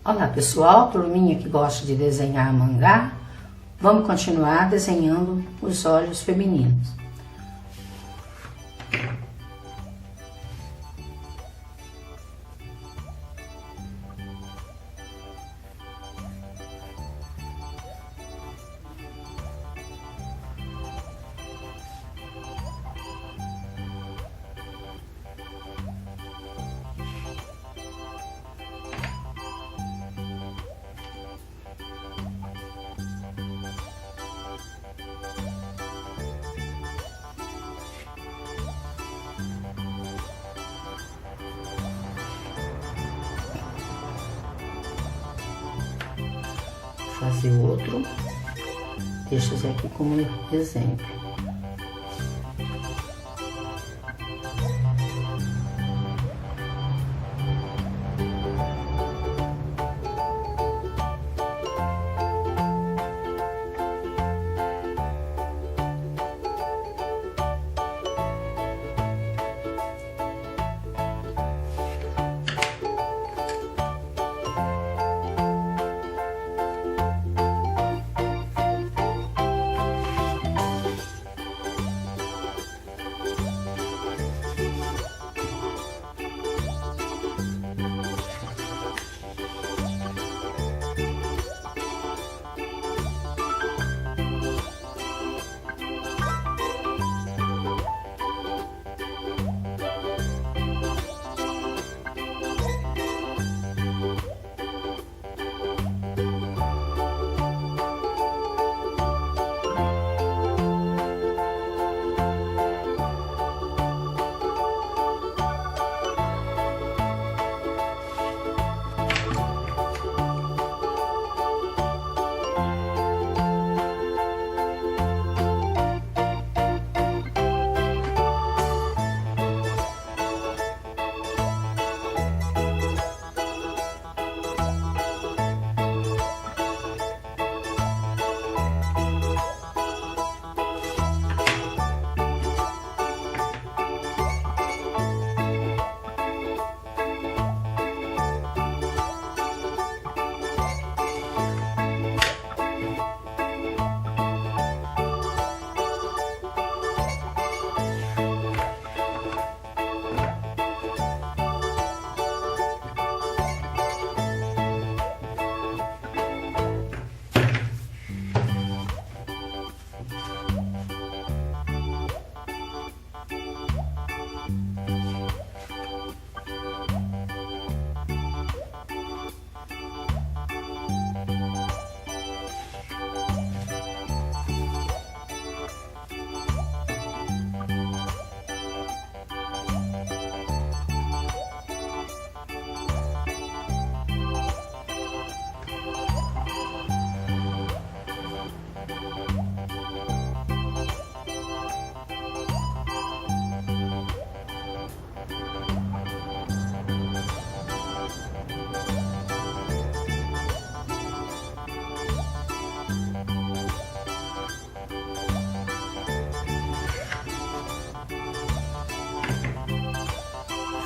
Olá pessoal, turminha que gosta de desenhar mangá, vamos continuar desenhando os olhos femininos. Fazer outro, deixa esse aqui como exemplo.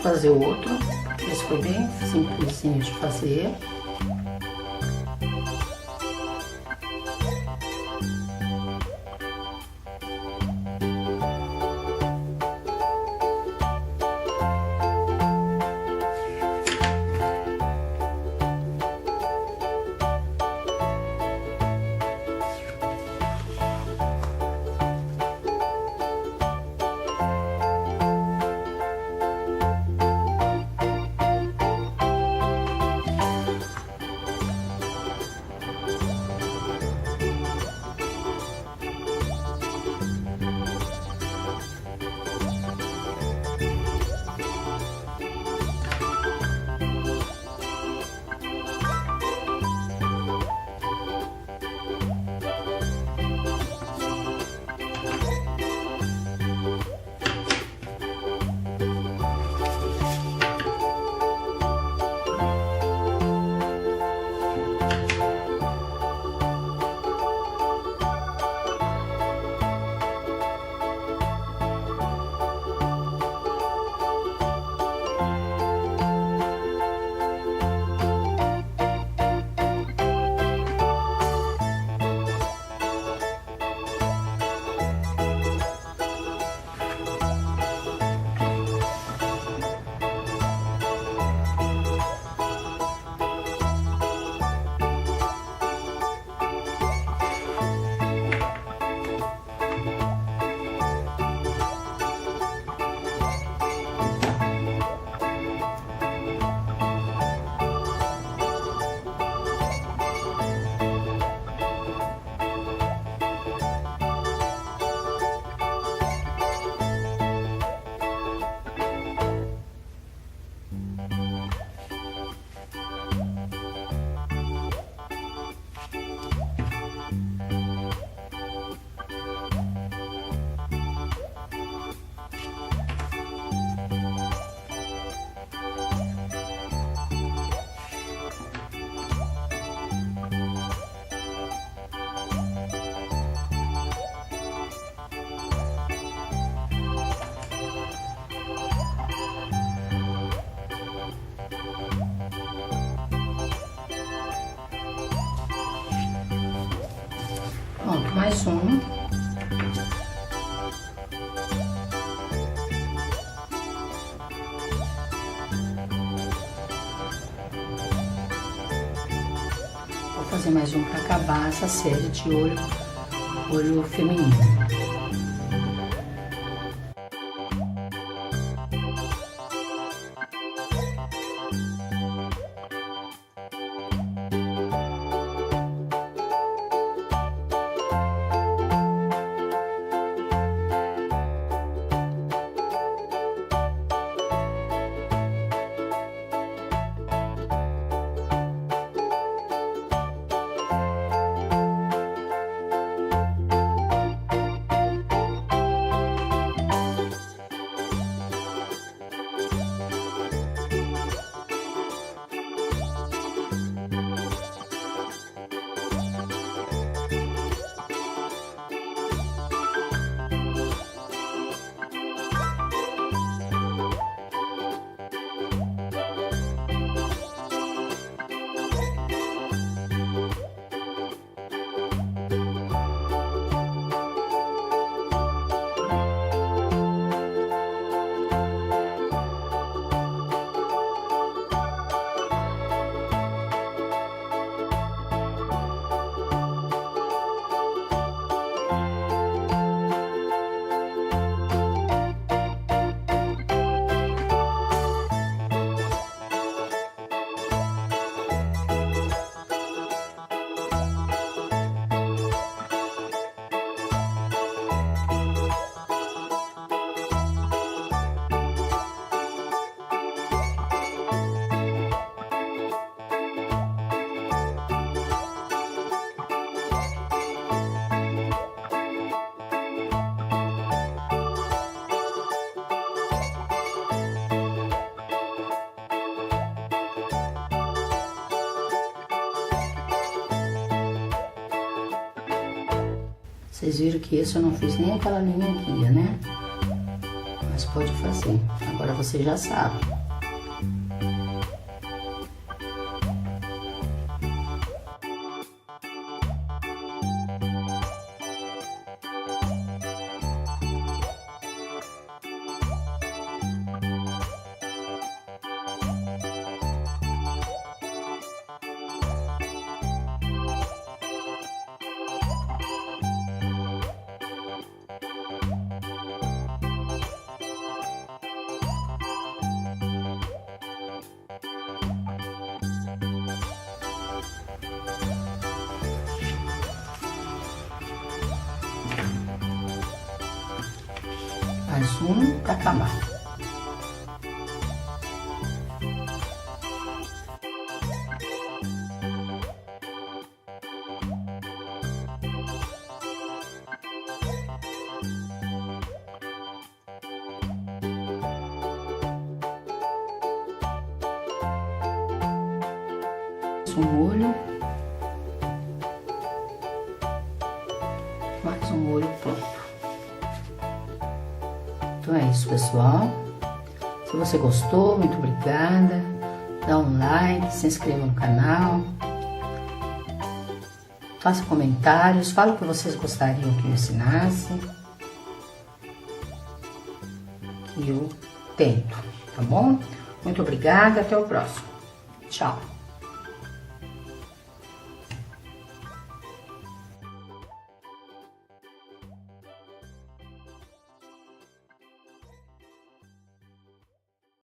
Fazer outro, esse foi bem simplesinho de fazer. Mais um. Vou fazer mais um para acabar essa série de olho feminino. Vocês viram que esse eu não fiz nem aquela linha guia, né? Mas pode fazer. Agora você já sabe. Mais um para acabar. Um olho, mais um olho pronto. Então é isso, pessoal. Se você gostou, muito obrigada. Dá um like, se inscreva no canal. Faça comentários, fala o que vocês gostariam que eu ensinasse. Que eu tento, tá bom? Muito obrigada, até o próximo. Tchau.